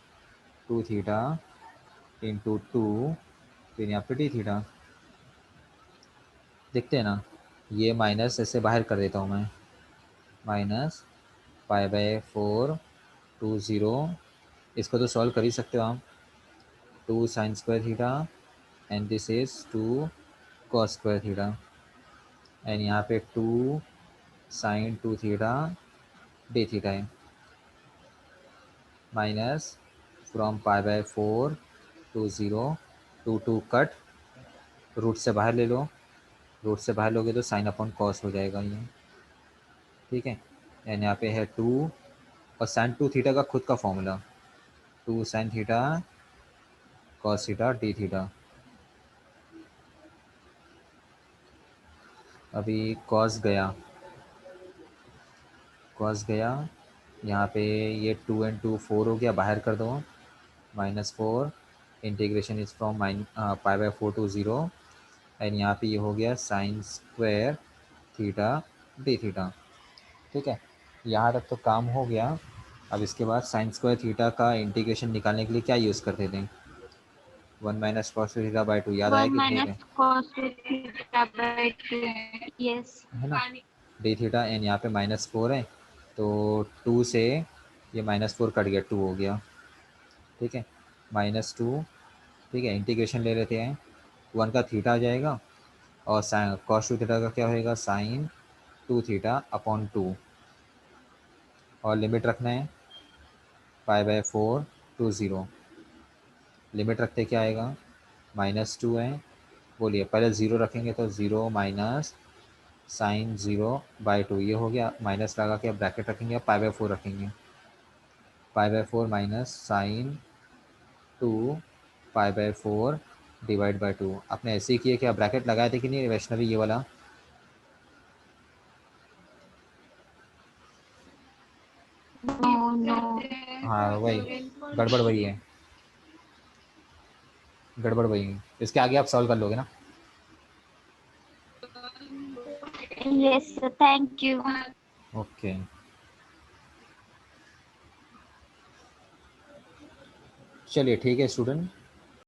[SPEAKER 1] 2 थीटा इंटू 2, फिर यहाँ पे डी थीटा। देखते हैं ना, ये माइनस ऐसे बाहर कर देता हूँ मैं, माइनस पाई बाय 4 2 0, इसको तो सॉल्व कर ही सकते हो आप। 2 sine square theta and this is 2 cos square theta, and यहाँ पे 2 साइन 2 थीटा डी थीटा है, minus from pi by 4 to 0, 2 2 cut, root से बाहर ले लो, रूट से बाहर लोगे तो साइन अपॉन कॉस हो जाएगा ये, ठीक है। एंड यहाँ पे है 2, और साइन 2 थीटा का खुद का formula 2 sine theta cos theta D theta, अभी कॉस गया यहाँ पे, ये 2 and 2 4 हो गया, बाहर कर दो, -4 integration is from π/4 to 0 and यहाँ पे ये हो गया sine square theta D theta. ठीक है, यहाँ तक तो काम हो गया। अब इसके बाद साइन स्क्वायर थीटा का इंटीग्रेशन निकालने के लिए क्या यूज़ करते थे? 1 माइनस कॉस थीटा बाई 2, याद आया
[SPEAKER 2] 1
[SPEAKER 1] कि भूल गए?
[SPEAKER 2] minus cos theta by 2. Yes.
[SPEAKER 1] है ना, डी थीटा एंड यहाँ पे -4 है, तो 2 से ये -4 कट गया, 2 हो गया। ठीक है, -2, ठीक है, इंटीग्रेशन ले लेते हैं, 1 का थीटा आ जाएगा और साइन कॉस 2 थीटा का क्या होएगा, साइन 2 थीटा अपॉन 2, और लिमिट रखना है π/4 to 0। लिमिट रखते क्या आएगा, -2 है, बोलिए पहले 0 रखेंगे तो 0 माइनस साइन 0/2, ये हो गया, माइनस लगा के ब्रैकेट रखेंगे, π/4 रखेंगे, π/4 माइनस साइन 2 π/4 डिवाइड बाई 2। आपने ऐसे ही किए, क्या ब्रैकेट लगाए थे कि नहीं वैष्णवी, ये वाला?
[SPEAKER 2] No, no.
[SPEAKER 1] हाँ वही, गड़बड़ वही है, गड़बड़ वही है। इसके आगे आप सॉल्व कर लोगे ना?
[SPEAKER 2] Yes, sir. Thank you.
[SPEAKER 1] Okay, चलिए ठीक है स्टूडेंट,